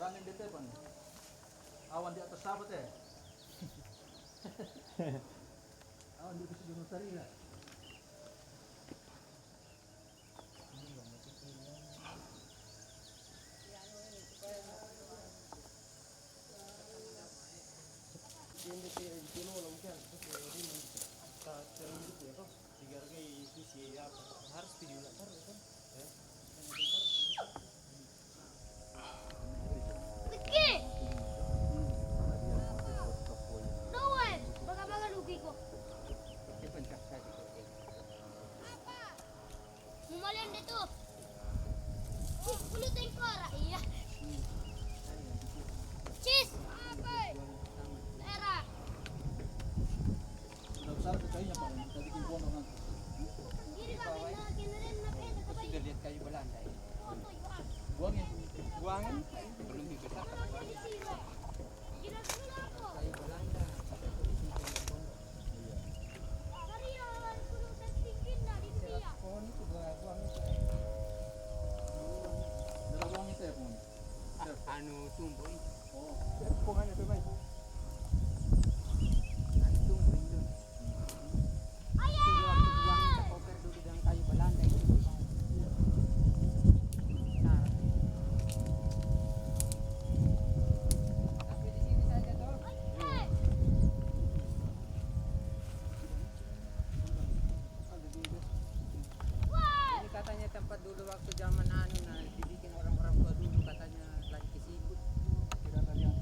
Maraming dito pon. Awan di atas sabat eh. Awan di bisa gunung tari ya. Mumalian dito. Pulutin ko ra iya. Cheese. Era. Nabsar ko kayo pa. Tadi kin pono kan. Diri ka na kinarin na peta ka ba? Lihat kayu Belanda ya. Buang ya. Buangan belum dibesak. Kira dulu ako. Kayu Belanda. Kariya kulo testingin na di dia. Pohon itu buang itu. Dalawang ito eh pon. Anu tumbuh itu. Oh. Pohon itu baik. Anu tumbuh itu. Ayah. Waktu buang kita koper dulu dengan kayu Belanda itu. Nah. Tapi di sini saja toh. Ini katanya tempat dulu waktu zaman anu nah dibikin orang-orang tua dulu katanya lagi kesibuk. Kira yang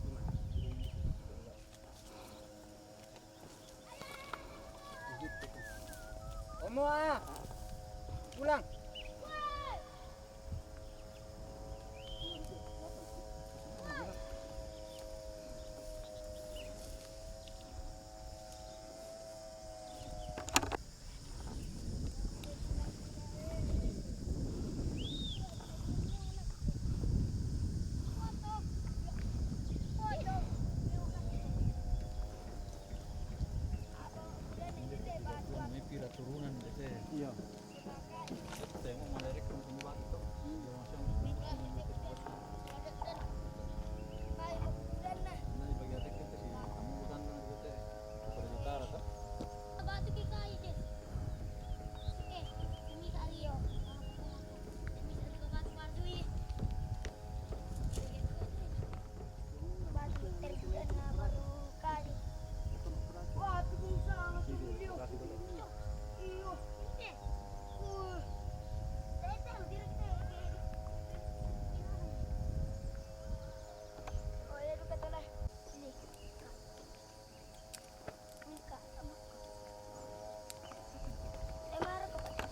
Gimana? Omo ah. Pulang. may pira turunan dito eh. Iya. Tengok malirik kung kumbat ito. Yung siyang na ibagatik kita si amutan na dito eh. Para gitara ta. Batu ki kayu deh. Oke, ini Aryo. Ini satu batu batu ini. Batu terbuat na baru kayu. Wah, tu bisa langsung video. Iyo. Teteh, diri kita. Oh, ya lu kata lah. Sini. Mika, sama. Marah ke Pak?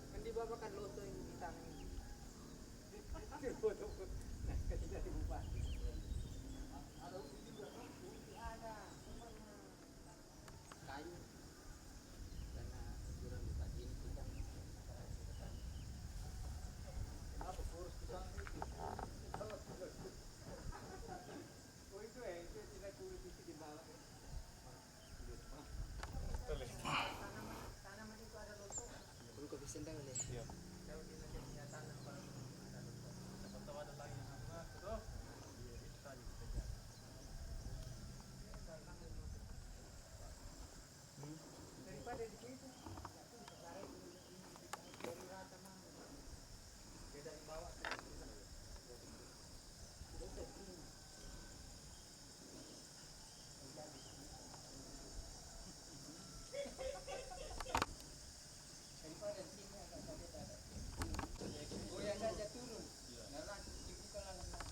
Kan dibawakan loto yang di tangan ini. Foto nah ketika dibuka. Ada kayu karena kurang tadi ini kita Apa purus pisang itu? oh itu tidak kulit itu di bawah tanaman itu ada loto perlu kopi sendang oleh Iya. kalau dia nanti punya tanam kalau ada loto Dapat ada lagi yang apa? Ito. Itu tadi kita. daripada di situ dari rata mana beda di bawah daripada di sini agak saja ada goyang saja turun nah langsung dibuka langsung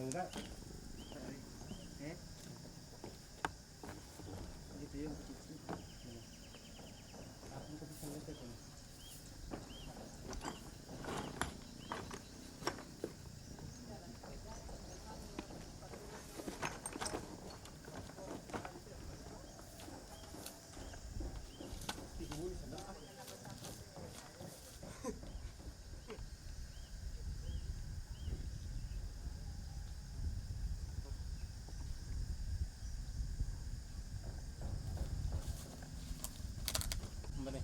enggak. Gitu ya, cici. Aku tuh bisa lihat kan. Mana?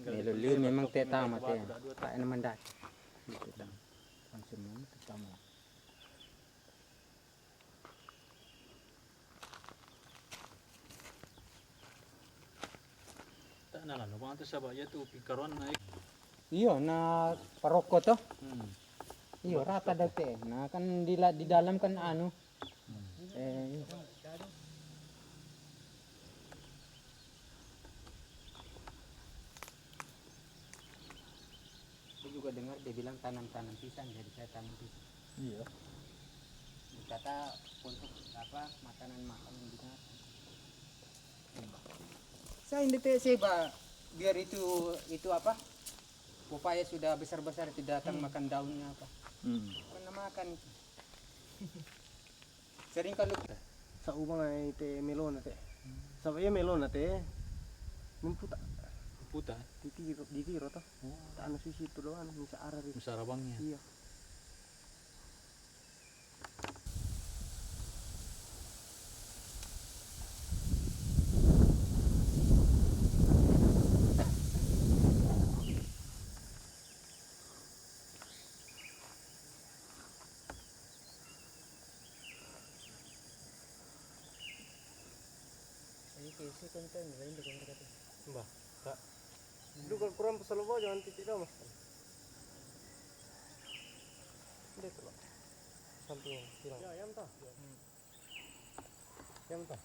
Melulu memang teta mati. Tak ada mandat. Kita konsumen pertama. Tak nalan, no pantas sa baya tu pikaron na. Iya, na paroko toh. Hmm. Iya, rata date. Nah, kan di dalam kan anu. Eh, saya juga dengar dia bilang tanam-tanam pisang, jadi saya tanam pisang. Iya. Kata untuk apa makanan binatang. Saya ini seba biar itu apa? Pepaya sudah besar-besar tidak datang makan daunnya apa? Hmm. Karena makan itu. Sering kalau Sa ubang ay te melon ate. Sa iya melon ate. Nimputa. Puta. Ditiro to. Ano sisi to doan sa arari. Masarabangnya. Iya. Kasi konten lain di konten kata. Mbah, tak. Lu kalau kurang pasal apa jangan titik dah mas. Dia tu lah. Samping hilang. Ya, yang tah. Yang tah.